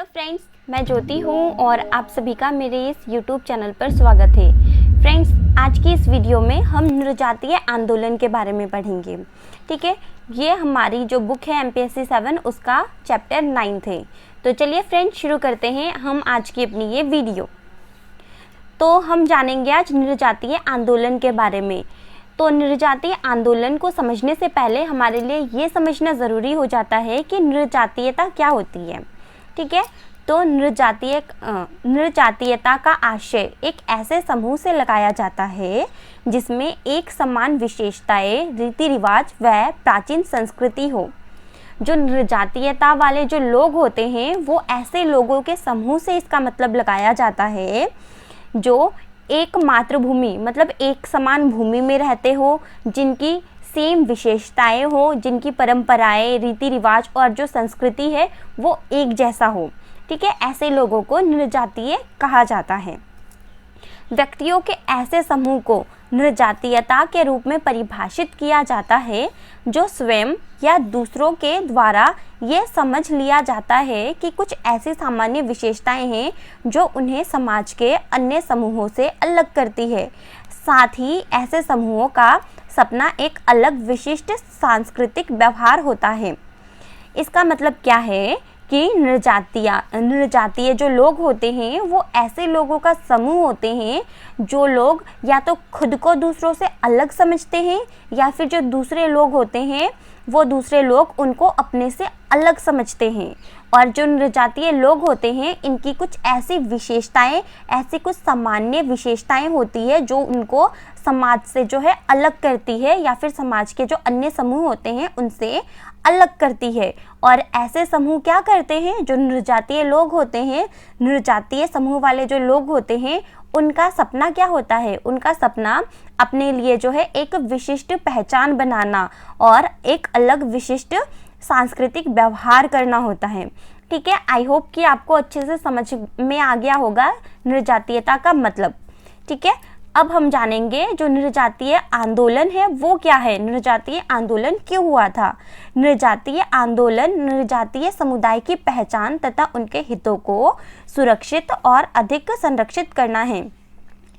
Friends, मैं ज्योति हूँ और आप सभी का मेरे इस YouTube चैनल पर स्वागत है। फ्रेंड्स, आज की इस वीडियो में हम नृजातीय आंदोलन के बारे में पढ़ेंगे। ठीक है, ये हमारी जो बुक है MPSC 7 उसका चैप्टर 9 है। तो चलिए फ्रेंड्स, शुरू करते हैं हम आज की अपनी ये वीडियो। तो हम जानेंगे आज नृजातीय आंदोलन के बारे में। तो नृजातीय आंदोलन को समझने से पहले हमारे लिए ये समझना ज़रूरी हो जाता है कि नृजातीयता क्या होती है। ठीक है, तो नृजातीयता का आशय एक ऐसे समूह से लगाया जाता है जिसमें एक समान विशेषताएं, रीति रिवाज व प्राचीन संस्कृति हो। जो नृजातीयता वाले जो लोग होते हैं वो ऐसे लोगों के समूह से इसका मतलब लगाया जाता है जो एक मातृभूमि मतलब एक समान भूमि में रहते हो, जिनकी सेम विशेषताएं हो, जिनकी परंपराएं, रीति रिवाज और जो संस्कृति है वो एक जैसा हो। ठीक है, ऐसे लोगों को नृजातीय कहा जाता है। व्यक्तियों के ऐसे समूह को नृजातीयता के रूप में परिभाषित किया जाता है जो स्वयं या दूसरों के द्वारा ये समझ लिया जाता है कि कुछ ऐसी सामान्य विशेषताएं हैं जो उन्हें समाज के अन्य समूहों से अलग करती है। साथ ही ऐसे समूहों का सपना एक अलग विशिष्ट सांस्कृतिक व्यवहार होता है। इसका मतलब क्या है कि नृजातीय जो लोग होते हैं वो ऐसे लोगों का समूह होते हैं जो लोग या तो खुद को दूसरों से अलग समझते हैं या फिर जो दूसरे लोग होते हैं वो दूसरे लोग उनको अपने से अलग समझते हैं। और जो नृजातीय लोग होते हैं इनकी कुछ ऐसी विशेषताएं, ऐसी कुछ सामान्य विशेषताएं होती है जो उनको समाज से जो है अलग करती है या फिर समाज के जो अन्य समूह होते हैं उनसे अलग करती है। और ऐसे समूह क्या करते हैं, जो नृजातीय लोग होते हैं, नृजातीय समूह वाले जो लोग होते हैं उनका सपना क्या होता है, उनका सपना अपने लिए जो है एक विशिष्ट पहचान बनाना और एक अलग विशिष्ट सांस्कृतिक व्यवहार करना होता है। ठीक है, आई होप कि आपको अच्छे से समझ में आ गया होगा नृजातीयता का मतलब। ठीक है, अब हम जानेंगे जो नृजातीय आंदोलन है वो क्या है, नृजातीय आंदोलन क्यों हुआ था। नृजातीय आंदोलन नृजातीय समुदाय की पहचान तथा उनके हितों को सुरक्षित और अधिक संरक्षित करना है।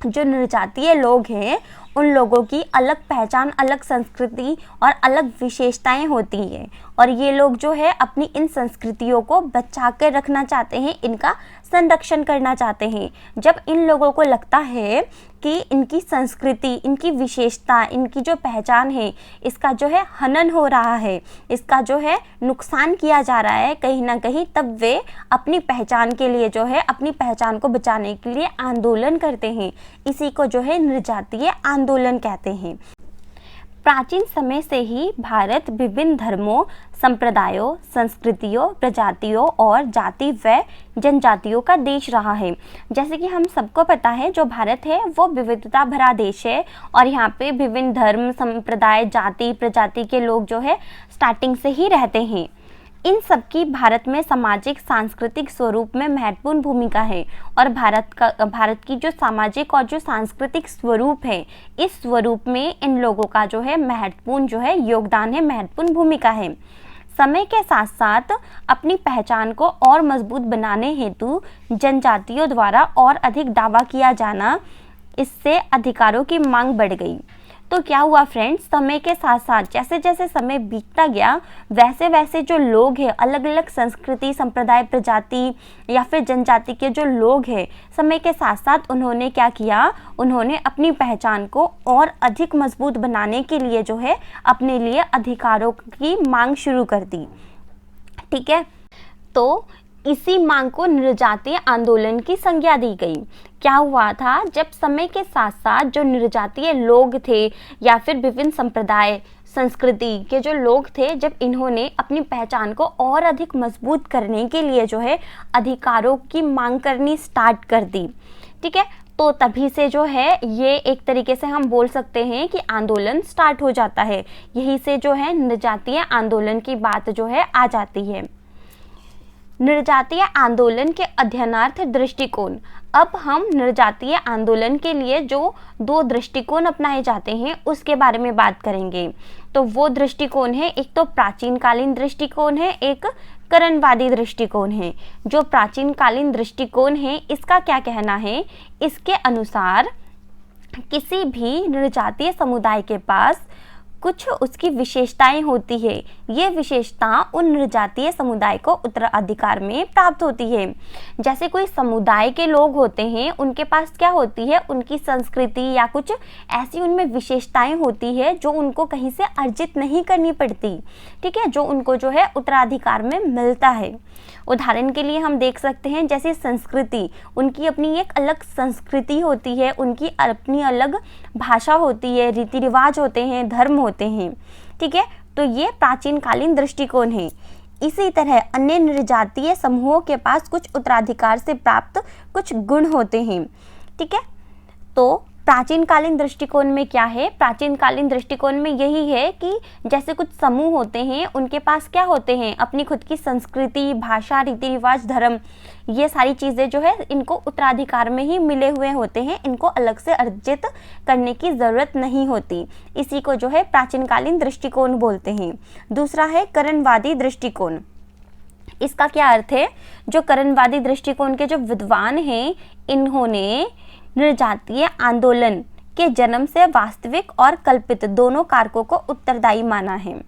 जो नृजातीय लोग हैं उन लोगों की अलग पहचान, अलग संस्कृति और अलग विशेषताएं होती हैं और ये लोग जो है अपनी इन संस्कृतियों को बचा कर रखना चाहते हैं, इनका संरक्षण करना चाहते हैं। जब इन लोगों को लगता है कि इनकी संस्कृति, इनकी विशेषता, इनकी जो पहचान है इसका जो है हनन हो रहा है, इसका जो है नुकसान किया जा रहा है कहीं ना कहीं, तब वे अपनी पहचान के लिए जो है अपनी पहचान को बचाने के लिए आंदोलन करते हैं। इसी को जो है नृजातीय आंदोलन कहते हैं। प्राचीन समय से ही भारत विभिन्न धर्मों, संप्रदायों, संस्कृतियों, प्रजातियों और जाति व जनजातियों का देश रहा है। जैसे कि हम सबको पता है जो भारत है वो विविधता भरा देश है और यहाँ पे विभिन्न धर्म, संप्रदाय, जाति, प्रजाति के लोग जो है स्टार्टिंग से ही रहते हैं। इन सब की भारत में सामाजिक सांस्कृतिक स्वरूप में महत्वपूर्ण भूमिका है और भारत की जो सामाजिक और जो सांस्कृतिक स्वरूप है इस स्वरूप में इन लोगों का जो है महत्वपूर्ण जो है योगदान है, महत्वपूर्ण भूमिका है। समय के साथ साथ अपनी पहचान को और मजबूत बनाने हेतु जनजातियों द्वारा और अधिक दावा किया जाना, इससे अधिकारों की मांग बढ़ गई। तो क्या हुआ फ्रेंड्स, समय के साथ साथ जैसे जैसे समय बीतता गया वैसे वैसे जो लोग हैं, अलग अलग संस्कृति, संप्रदाय, प्रजाति या फिर जनजाति के जो लोग हैं, समय के साथ साथ उन्होंने क्या किया, उन्होंने अपनी पहचान को और अधिक मजबूत बनाने के लिए जो है अपने लिए अधिकारों की मांग शुरू कर दी। ठीक है, तो इसी मांग को नृजातीय आंदोलन की संज्ञा दी गई। क्या हुआ था, जब समय के साथ साथ जो नृजातीय लोग थे या फिर विभिन्न संप्रदाय, संस्कृति के जो लोग थे, जब इन्होंने अपनी पहचान को और अधिक मजबूत करने के लिए जो है अधिकारों की मांग करनी स्टार्ट कर दी। ठीक है, तो तभी से जो है ये एक तरीके से हम बोल सकते हैं कि आंदोलन स्टार्ट हो जाता है। यही से जो है नृजातीय आंदोलन की बात जो है आ जाती है। नृजातीय आंदोलन के अध्ययनार्थ दृष्टिकोण। अब हम नृजातीय आंदोलन के लिए जो दो दृष्टिकोण अपनाए जाते हैं उसके बारे में बात करेंगे। तो वो दृष्टिकोण है, एक तो प्राचीन कालीन दृष्टिकोण है, एक करणवादी दृष्टिकोण है। जो प्राचीन कालीन दृष्टिकोण है इसका क्या कहना है, इसके अनुसार किसी भी नृजातीय समुदाय के पास कुछ उसकी विशेषताएं होती है। ये विशेषता उन नृजातीय समुदाय को उत्तराधिकार में प्राप्त होती है। जैसे कोई समुदाय के लोग होते हैं, उनके पास क्या होती है, उनकी संस्कृति या कुछ ऐसी उनमें विशेषताएं होती है जो उनको कहीं से अर्जित नहीं करनी पड़ती, ठीक है, जो उनको जो है उत्तराधिकार में मिलता है। उदाहरण के लिए हम देख सकते हैं जैसे संस्कृति, उनकी अपनी एक अलग संस्कृति होती है, उनकी अपनी अलग भाषा होती है, रीति रिवाज होते हैं, धर्म होते हैं, ठीक है। तो ये प्राचीन कालीन दृष्टिकोण है। इसी तरह अन्य नृजातीय समूहों के पास कुछ उत्तराधिकार से प्राप्त कुछ गुण होते हैं, ठीक है। तो प्राचीन कालीन दृष्टिकोण में क्या है, प्राचीन कालीन दृष्टिकोण में यही है कि जैसे कुछ समूह होते हैं, उनके पास क्या होते हैं, अपनी खुद की संस्कृति, भाषा, रीति रिवाज, धर्म, ये सारी चीज़ें जो है इनको उत्तराधिकार में ही मिले हुए होते हैं, इनको अलग से अर्जित करने की ज़रूरत नहीं होती। इसी को जो है प्राचीन कालीन दृष्टिकोण बोलते हैं। दूसरा है करणवादी दृष्टिकोण। इसका क्या अर्थ है, जो करणवादी दृष्टिकोण के जो विद्वान हैं, इन्होंने नृजातीय आंदोलन के जन्म से वास्तविक और कल्पित दोनों कारकों को उत्तरदायी माना है।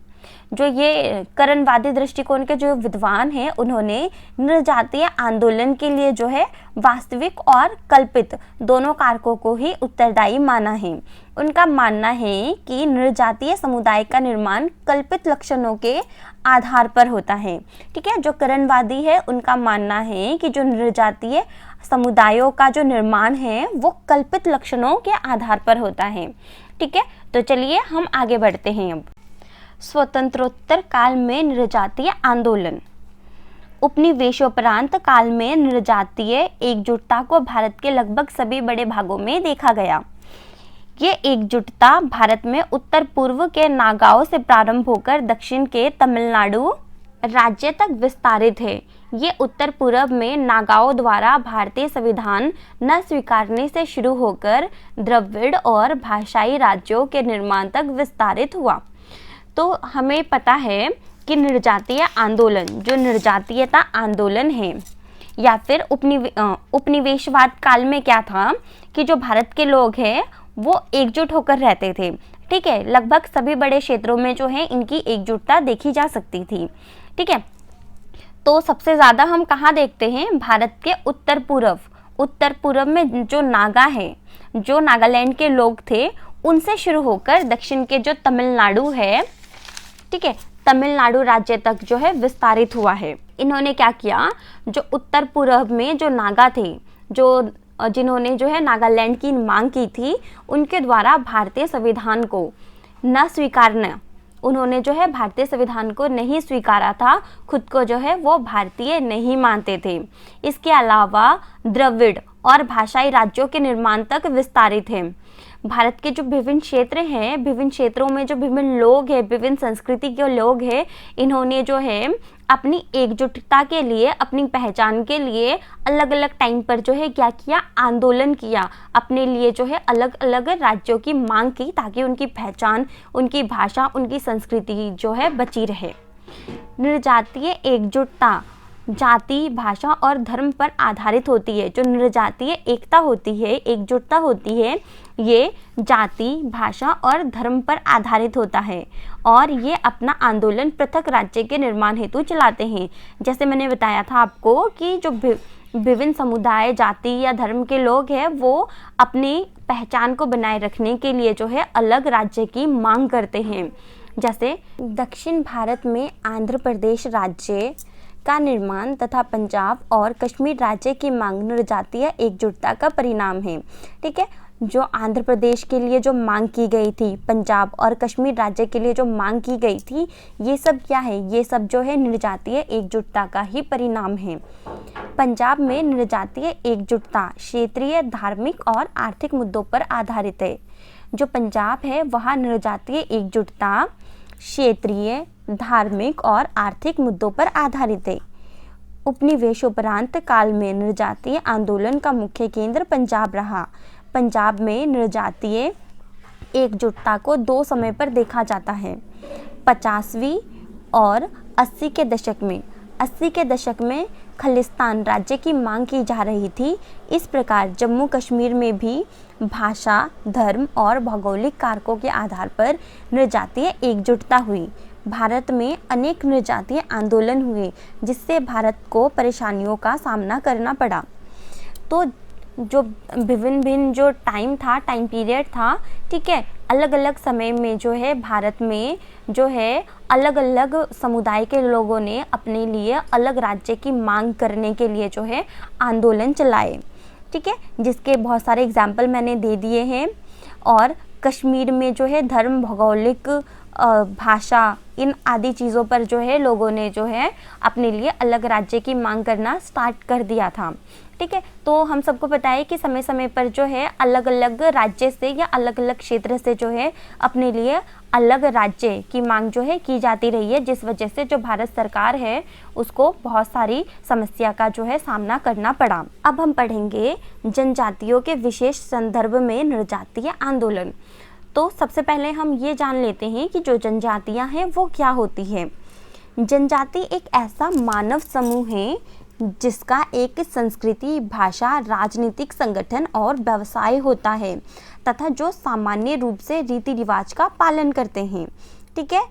जो ये करणवादी दृष्टिकोण के जो विद्वान हैं, उन्होंने नृजातीय आंदोलन के लिए जो है वास्तविक और कल्पित दोनों कारकों को ही उत्तरदायी माना है। उनका मानना है कि नृजातीय समुदाय का निर्माण कल्पित लक्षणों के आधार पर होता है, ठीक है। जो करणवादी है उनका मानना है कि जो नृजातीय समुदायों का जो निर्माण है वो कल्पित लक्षणों के आधार पर होता है, ठीक है। तो चलिए हम आगे बढ़ते हैं। अब स्वतंत्रोत्तर काल में नृजातीय आंदोलन। उपनिवेशोपरांत काल में नृजातीय एकजुटता को भारत के लगभग सभी बड़े भागों में देखा गया। ये एकजुटता भारत में उत्तर पूर्व के नागाओं से प्रारंभ होकर दक्षिण के तमिलनाडु राज्य तक विस्तारित है। ये उत्तर पूर्व में नागाओं द्वारा भारतीय संविधान न स्वीकारने से शुरू होकर द्रविड़ और भाषाई राज्यों के निर्माण तक विस्तारित हुआ। तो हमें पता है कि नृजातीय आंदोलन, जो नृजातीयता आंदोलन है, या फिर उपनिवेशवाद काल में क्या था कि जो भारत के लोग हैं वो एकजुट होकर रहते थे, ठीक है। लगभग सभी बड़े क्षेत्रों में जो है इनकी एकजुटता देखी जा सकती थी, ठीक है। तो सबसे ज़्यादा हम कहाँ देखते हैं, भारत के उत्तर पूर्व में जो नागा है, जो नागालैंड के लोग थे, उनसे शुरू होकर दक्षिण के जो तमिलनाडु है, ठीक है, तमिलनाडु राज्य तक जो है विस्तारित हुआ है। इन्होंने क्या किया, जो उत्तर पूर्व में जो नागा थे, जो जिन्होंने जो है नागालैंड की मांग की थी, उनके द्वारा भारतीय संविधान को न स्वीकारना, उन्होंने जो है भारतीय संविधान को नहीं स्वीकारा था, खुद को जो है वो भारतीय नहीं मानते थे। इसके अलावा द्रविड़ और भाषाई राज्यों के निर्माण तक विस्तारित है। भारत के जो विभिन्न क्षेत्र हैं, विभिन्न क्षेत्रों में जो विभिन्न लोग हैं, विभिन्न संस्कृति के लोग हैं, इन्होंने जो है अपनी एकजुटता के लिए, अपनी पहचान के लिए अलग अलग टाइम पर जो है क्या किया, आंदोलन किया, अपने लिए जो है अलग अलग राज्यों की मांग की, ताकि उनकी पहचान, उनकी भाषा, उनकी संस्कृति जो है बची रहे। नृजातीय एकजुटता जाति, भाषा और धर्म पर आधारित होती है। जो नृजातीय एकता होती है, एकजुटता होती है, ये जाति, भाषा और धर्म पर आधारित होता है, और ये अपना आंदोलन पृथक राज्य के निर्माण हेतु चलाते हैं। जैसे मैंने बताया था आपको कि जो विभिन्न समुदाय, जाति या धर्म के लोग हैं, वो अपनी पहचान को बनाए रखने के लिए जो है अलग राज्य की मांग करते हैं। जैसे दक्षिण भारत में आंध्र प्रदेश राज्य का निर्माण तथा पंजाब और कश्मीर राज्य की मांग नृजातीय एकजुटता का परिणाम है, ठीक है। जो आंध्र प्रदेश के लिए जो मांग की गई थी, पंजाब और कश्मीर राज्य के लिए जो मांग की गई थी, ये सब क्या है, ये सब जो है नृजातीय एकजुटता का ही परिणाम है। पंजाब में नृजातीय एकजुटता क्षेत्रीय, धार्मिक और आर्थिक मुद्दों पर आधारित है। जो पंजाब है वहाँ नृजातीय एकजुटता क्षेत्रीय, धार्मिक और आर्थिक मुद्दों पर आधारित है। उपनिवेशोपरांत काल में नृजातीय आंदोलन का मुख्य केंद्र पंजाब रहा। पंजाब में नृजातीय एकजुटता को दो समय पर देखा जाता है, 50वीं और 80 के दशक में। 80 के दशक में खालिस्तान राज्य की मांग की जा रही थी। इस प्रकार जम्मू कश्मीर में भी भाषा, धर्म और भौगोलिक कारकों के आधार पर नृजातीय एकजुटता हुई। भारत में अनेक नृजातीय आंदोलन हुए, जिससे भारत को परेशानियों का सामना करना पड़ा। तो जो भिन्न जो टाइम पीरियड था, ठीक है, अलग अलग समय में जो है भारत में जो है अलग अलग समुदाय के लोगों ने अपने लिए अलग राज्य की मांग करने के लिए जो है आंदोलन चलाए, ठीक है, जिसके बहुत सारे एग्जाम्पल मैंने दे दिए हैं। और कश्मीर में जो है धर्म, भौगोलिक, भाषा, इन आदि चीज़ों पर जो है लोगों ने जो है अपने लिए अलग राज्य की मांग करना स्टार्ट कर दिया था, ठीक है। तो हम सबको पता है कि समय समय पर जो है अलग अलग राज्य से या अलग अलग क्षेत्र से जो है अपने लिए अलग राज्य की मांग जो है की जाती रही है, जिस वजह से जो भारत सरकार है उसको बहुत सारी समस्या का जो है सामना करना पड़ा। अब हम पढ़ेंगे जनजातियों के विशेष संदर्भ में नृजातीय आंदोलन। तो सबसे पहले हम ये जान लेते हैं कि जो जनजातियां हैं वो क्या होती है। जनजाति एक ऐसा मानव समूह है जिसका एक संस्कृति, भाषा, राजनीतिक संगठन और व्यवसाय होता है तथा जो सामान्य रूप से रीति रिवाज का पालन करते हैं, ठीक है।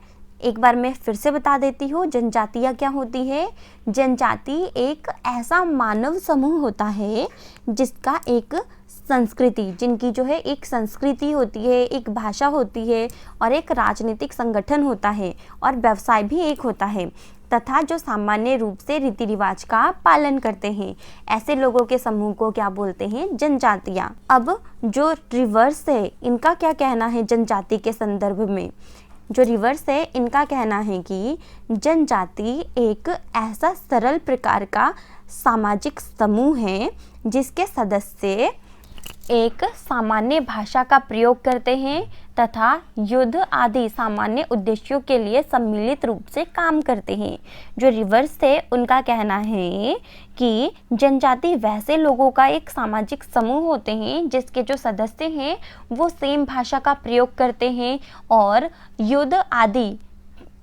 एक बार मैं फिर से बता देती हूँ, जनजातियाँ क्या होती है। जनजाति एक ऐसा मानव समूह होता है जिसका एक संस्कृति, जिनकी जो है एक संस्कृति होती है, एक भाषा होती है और एक राजनीतिक संगठन होता है और व्यवसाय भी एक होता है तथा जो सामान्य रूप से रीति रिवाज का पालन करते हैं। ऐसे लोगों के समूह को क्या बोलते हैं? जनजातियाँ। अब जो रिवर्स है, इनका क्या कहना है जनजाति के संदर्भ में? जो रिवर्स है, इनका कहना है कि जनजाति एक ऐसा सरल प्रकार का सामाजिक समूह है जिसके सदस्य एक सामान्य भाषा का प्रयोग करते हैं तथा युद्ध आदि सामान्य उद्देश्यों के लिए सम्मिलित रूप से काम करते हैं। जो रिवर्स है, उनका कहना है कि जनजाति वैसे लोगों का एक सामाजिक समूह होते हैं जिसके जो सदस्य हैं वो सेम भाषा का प्रयोग करते हैं और युद्ध आदि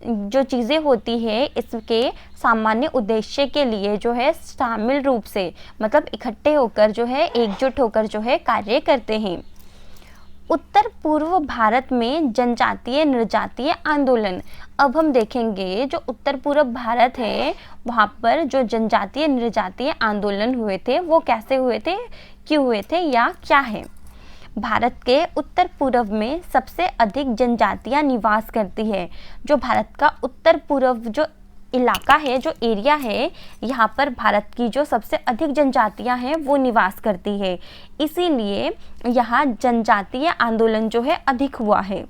जो चीज़ें होती है इसके सामान्य उद्देश्य के लिए जो है शामिल रूप से, मतलब इकट्ठे होकर जो है एकजुट होकर जो है कार्य करते हैं। उत्तर पूर्व भारत में जनजातीय नृजातीय आंदोलन। अब हम देखेंगे जो उत्तर पूर्व भारत है वहाँ पर जो जनजातीय नृजातीय आंदोलन हुए थे वो कैसे हुए थे, क्यों हुए थे या क्या है। भारत के उत्तर पूर्व में सबसे अधिक जनजातियां निवास करती है। जो भारत का उत्तर पूर्व जो इलाका है, जो एरिया है, यहाँ पर भारत की जो सबसे अधिक जनजातियां हैं वो निवास करती है। इसीलिए यहाँ जनजातीय आंदोलन जो है अधिक हुआ है।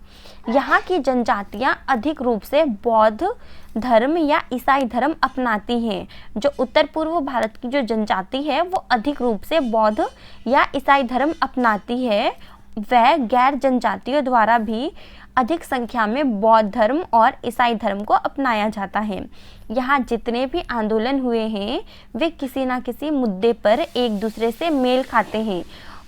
यहाँ की जनजातियां अधिक रूप से बौद्ध धर्म या ईसाई धर्म अपनाती हैं। जो उत्तर पूर्व भारत की जो जनजाति है वो अधिक रूप से बौद्ध या ईसाई धर्म अपनाती है। वह गैर जनजातियों द्वारा भी अधिक संख्या में बौद्ध धर्म और ईसाई धर्म को अपनाया जाता है। यहाँ जितने भी आंदोलन हुए हैं वे किसी न किसी मुद्दे पर एक दूसरे से मेल खाते हैं।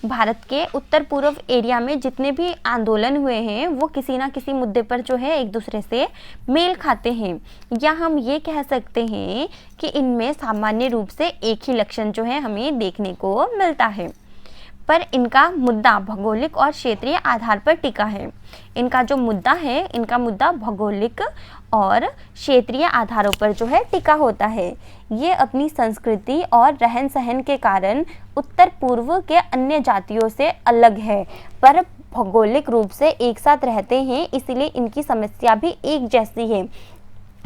भारत के उत्तर पूर्व एरिया में जितने भी आंदोलन हुए हैं वो किसी न किसी मुद्दे पर जो है एक दूसरे से मेल खाते हैं, या हम ये कह सकते हैं कि इनमें सामान्य रूप से एक ही लक्षण जो है हमें देखने को मिलता है। पर इनका मुद्दा भौगोलिक और क्षेत्रीय आधार पर टिका है। इनका जो मुद्दा है, इनका मुद्दा भौगोलिक और क्षेत्रीय आधारों पर जो है टिका होता है। ये अपनी संस्कृति और रहन सहन के कारण उत्तर पूर्व के अन्य जातियों से अलग है, पर भौगोलिक रूप से एक साथ रहते हैं, इसलिए इनकी समस्या भी एक जैसी है।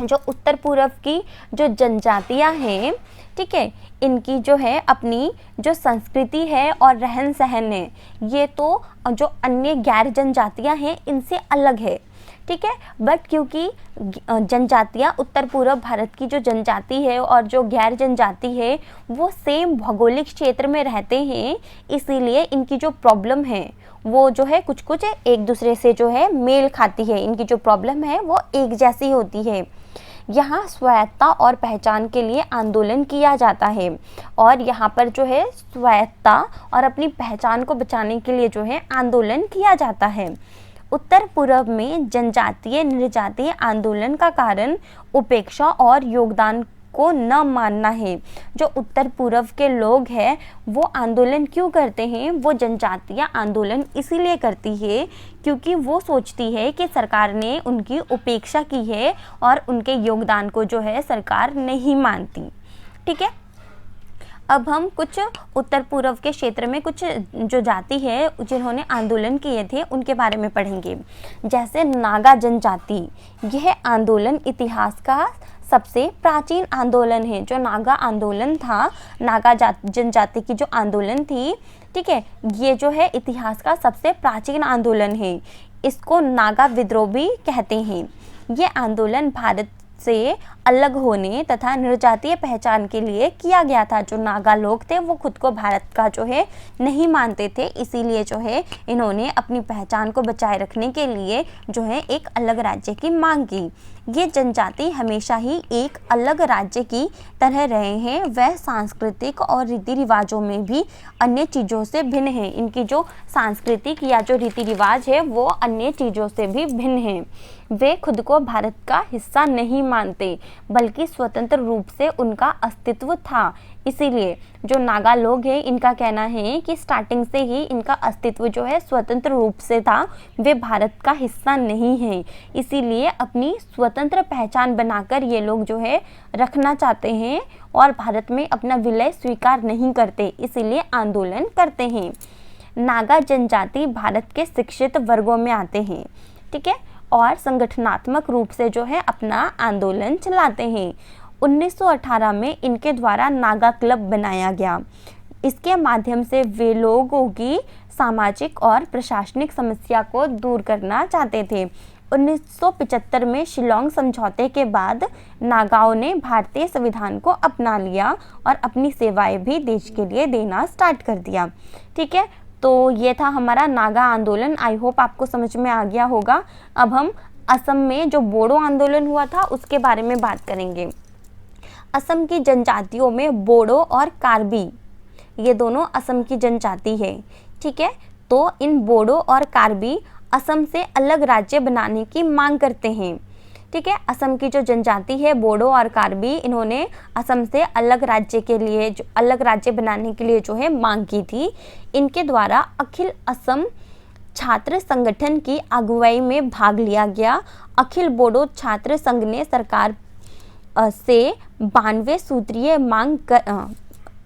जो उत्तर पूर्व की जो जनजातियां हैं, ठीक है, इनकी जो है अपनी जो संस्कृति है और रहन सहन है ये तो जो अन्य गैर जनजातियां हैं इनसे अलग है, ठीक है। बट क्योंकि जनजातियां उत्तर पूर्व भारत की जो जनजाति है और जो गैर जनजाति है वो सेम भौगोलिक क्षेत्र में रहते हैं, इसीलिए इनकी जो प्रॉब्लम है वो जो है कुछ कुछ एक दूसरे से जो है मेल खाती है। इनकी जो प्रॉब्लम है वो एक जैसी होती है। यहाँ स्वायत्तता और पहचान के लिए आंदोलन किया जाता है और यहाँ पर जो है स्वायत्तता और अपनी पहचान को बचाने के लिए जो है आंदोलन किया जाता है। उत्तर पूर्व में जनजातीय नृजातीय आंदोलन का कारण उपेक्षा और योगदान को न मानना है। जो उत्तर पूर्व के लोग हैं वो आंदोलन क्यों करते हैं? वो जनजातियाँ आंदोलन इसीलिए करती है क्योंकि वो सोचती है कि सरकार ने उनकी उपेक्षा की है और उनके योगदान को जो है सरकार नहीं मानती। ठीक है, अब हम कुछ उत्तर पूर्व के क्षेत्र में कुछ जो जाति है जिन्होंने आंदोलन किए थे उनके बारे में पढ़ेंगे। जैसे नागा जनजाति, यह आंदोलन इतिहास का सबसे प्राचीन आंदोलन है। जो नागा आंदोलन था, नागा जनजाति की जो आंदोलन थी, ठीक है, ये जो है इतिहास का सबसे प्राचीन आंदोलन है। इसको नागा विद्रोह भी कहते हैं। ये आंदोलन भारत से अलग होने तथा निर्जातीय पहचान के लिए किया गया था। जो नागा लोग थे वो खुद को भारत का जो है नहीं मानते थे, इसीलिए जो है इन्होंने अपनी पहचान को बचाए रखने के लिए जो है एक अलग राज्य की मांग की। ये जनजाति हमेशा ही एक अलग राज्य की तरह रहे हैं। वह सांस्कृतिक और रीति रिवाजों में भी अन्य चीज़ों से भिन्न है। इनकी जो सांस्कृतिक या जो रीति रिवाज है वो अन्य चीज़ों से भी भिन्न है। वे खुद को भारत का हिस्सा नहीं मानते बल्कि स्वतंत्र रूप से उनका अस्तित्व था। इसीलिए जो नागा लोग हैं इनका कहना है कि स्टार्टिंग से ही इनका अस्तित्व जो है स्वतंत्र रूप से था, वे भारत का हिस्सा नहीं है। इसीलिए अपनी स्वतंत्र पहचान बनाकर ये लोग जो है रखना चाहते हैं और भारत में अपना विलय स्वीकार नहीं करते, इसीलिए आंदोलन करते हैं। नागा जनजाति भारत के शिक्षित वर्गों में आते हैं, ठीक है, और संगठनात्मक रूप से जो है अपना आंदोलन चलाते हैं। 1918 में इनके द्वारा नागा क्लब बनाया गया। इसके माध्यम से वे लोगों की सामाजिक और प्रशासनिक समस्या को दूर करना चाहते थे। 1975 में शिलोंग समझौते के बाद नागाओं ने भारतीय संविधान को अपना लिया और अपनी सेवाएं भी देश के लिए देना स्टार्ट कर दिया। ठीक है, तो ये था हमारा नागा आंदोलन। आई होप आपको समझ में आ गया होगा। अब हम असम में जो बोडो आंदोलन हुआ था उसके बारे में बात करेंगे। असम की जनजातियों में बोडो और कार्बी, ये दोनों असम की जनजाति है। ठीक है, तो इन बोडो और कार्बी असम से अलग राज्य बनाने की मांग करते हैं। ठीक है, असम की जो जनजाति है बोडो और कार्बी, इन्होंने असम से अलग राज्य के लिए जो अलग राज्य बनाने के लिए जो है मांग की थी। इनके द्वारा अखिल असम छात्र संगठन की अगुवाई में भाग लिया गया। अखिल बोडो छात्र संघ ने सरकार से 92 सूत्रीय मांग कर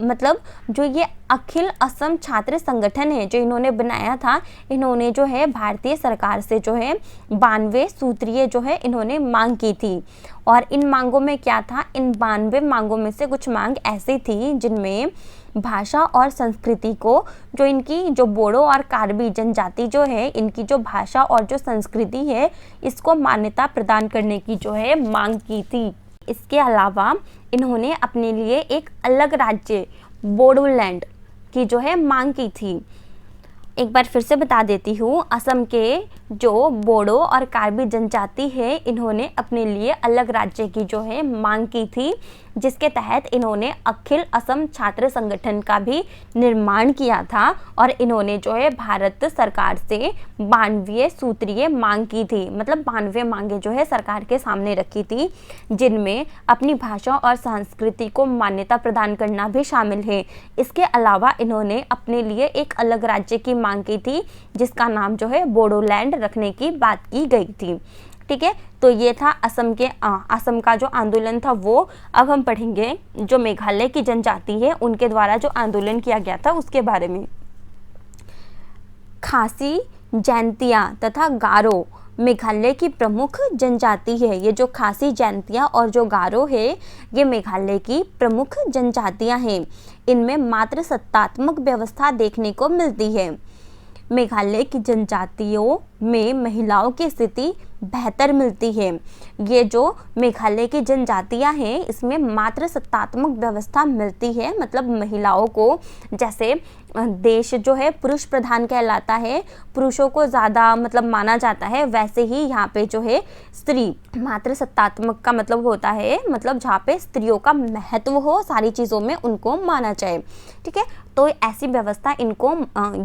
मतलब जो ये अखिल असम छात्र संगठन है जो इन्होंने बनाया था, इन्होंने जो है भारतीय सरकार से जो है 92 सूत्रीय जो है इन्होंने मांग की थी। और इन मांगों में क्या था, इन 92 मांगों में से कुछ मांग ऐसी थी जिनमें भाषा और संस्कृति को, जो इनकी जो बोडो और कार्बी जनजाति जो है इनकी जो भाषा और जो संस्कृति है इसको मान्यता प्रदान करने की जो है मांग की थी। इसके अलावा इन्होंने अपने लिए एक अलग राज्य बोडोलैंड की जो है मांग की थी। एक बार फिर से बता देती हूँ, असम के जो बोडो और कार्बी जनजाति है इन्होंने अपने लिए अलग राज्य की जो है मांग की थी, जिसके तहत इन्होंने अखिल असम छात्र संगठन का भी निर्माण किया था। और इन्होंने जो है भारत सरकार से 92 सूत्रीय मांग की थी, मतलब 92 मांगे जो है सरकार के सामने रखी थी, जिनमें अपनी भाषा और संस्कृति को मान्यता प्रदान करना भी शामिल है। इसके अलावा इन्होंने अपने लिए एक अलग राज्य की मांग की थी जिसका नाम जो है बोडोलैंड रखने की बात की गई थी। ठीक है, तो ये था असम का जो आंदोलन था वो। अब हम पढ़ेंगे जो मेघालय की जनजाति है उनके द्वारा जो आंदोलन किया गया था उसके बारे में। खासी, जैंतिया तथा गारो मेघालय की प्रमुख जनजाति है। ये जो खासी, जैंतिया और जो गारो है ये मेघालय की प्रमुख जनजातियां हैं। इनमें मात्र सत्तात्मक व्यवस्था देखने को मिलती है। मेघालय की जनजातियों में महिलाओं की स्थिति बेहतर मिलती है। ये जो मेघालय की जनजातियां हैं इसमें मात्र सत्तात्मक व्यवस्था मिलती है, मतलब महिलाओं को, जैसे देश जो है पुरुष प्रधान कहलाता है, पुरुषों को ज़्यादा मतलब माना जाता है, वैसे ही यहाँ पे जो है स्त्री, मात्र सत्तात्मक का मतलब होता है मतलब जहाँ पे स्त्रियों का महत्व हो, सारी चीज़ों में उनको माना जाए। ठीक है, तो ऐसी व्यवस्था इनको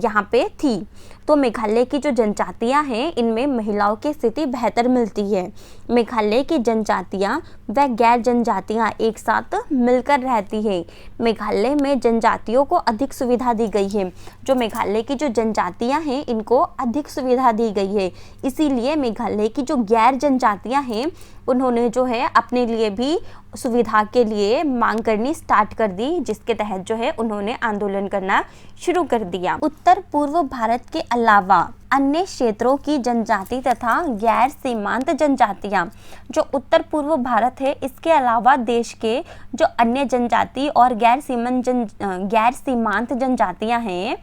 यहाँ पे थी। तो मेघालय की जो जनजातियाँ जनजातियां हैं इनमें महिलाओं की स्थिति बेहतर मिलती है। मेघालय की जनजातियां व गैर जनजातियां एक साथ मिलकर रहती है। मेघालय में जनजातियों को अधिक सुविधा दी गई है। जो मेघालय की जो जनजातियां हैं इनको अधिक सुविधा दी गई है। इसीलिए मेघालय की जो गैर जनजातियां हैं उन्होंने जो है अपने लिए भी सुविधा के लिए मांग करनी स्टार्ट कर दी, जिसके तहत जो है उन्होंने आंदोलन करना शुरू कर दिया। उत्तर पूर्व भारत के अलावा अन्य क्षेत्रों की जनजाति तथा गैर सीमांत जनजातियां, जो उत्तर पूर्व भारत है इसके अलावा देश के जो अन्य जनजाति और गैर सीमांत जनजातियां हैं,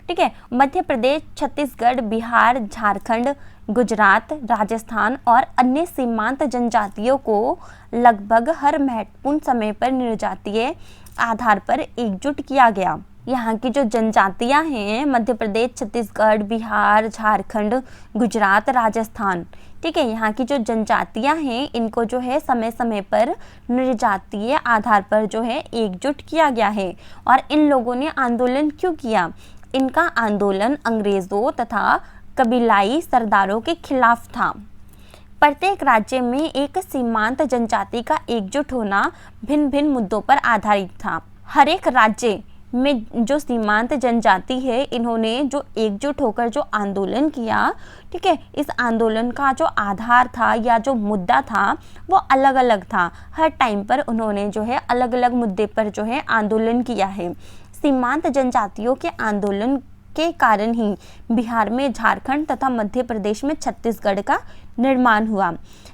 ठीक है, मध्य प्रदेश, छत्तीसगढ़, बिहार, झारखंड, गुजरात, राजस्थान और अन्य सीमांत जनजातियों को लगभग हर महत्वपूर्ण समय पर निर्जातीय आधार पर एकजुट किया गया। यहाँ की जो जनजातियाँ हैं मध्य प्रदेश, छत्तीसगढ़, बिहार, झारखंड, गुजरात, राजस्थान, ठीक है, यहाँ की जो जनजातियाँ हैं इनको जो है समय समय पर निर्जातीय आधार पर जो है एकजुट किया गया है। और इन लोगों ने आंदोलन क्यों किया? इनका आंदोलन अंग्रेज़ों तथा कबीलाई सरदारों के खिलाफ था। प्रत्येक राज्य में एक सीमांत जनजाति का एकजुट होना भिन्न भिन्न मुद्दों पर आधारित था। हर एक राज्य में जो सीमांत जनजाति है इन्होंने जो एकजुट होकर जो आंदोलन किया, ठीक है, इस आंदोलन का जो आधार था या जो मुद्दा था वो अलग अलग था। हर टाइम पर उन्होंने जो है अलग अलग मुद्दे पर जो है आंदोलन किया है। सीमांत जनजातियों के आंदोलन के कारण ही बिहार में, झारखंड तथा मध्य प्रदेश में छत्तीसगढ़ का निर्माण हुआ।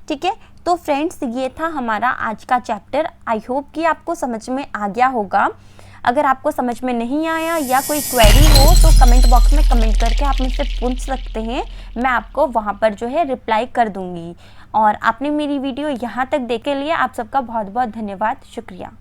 ठीक है, तो फ्रेंड्स ये था हमारा आज का चैप्टर। आई होप कि आपको समझ में आ गया होगा। अगर आपको समझ में नहीं आया या कोई क्वेरी हो तो कमेंट बॉक्स में कमेंट करके आप मुझसे पूछ सकते हैं, मैं आपको वहाँ पर जो है रिप्लाई कर दूँगी। और आपने मेरी वीडियो यहाँ तक देखे लिए आप सबका बहुत बहुत धन्यवाद, शुक्रिया।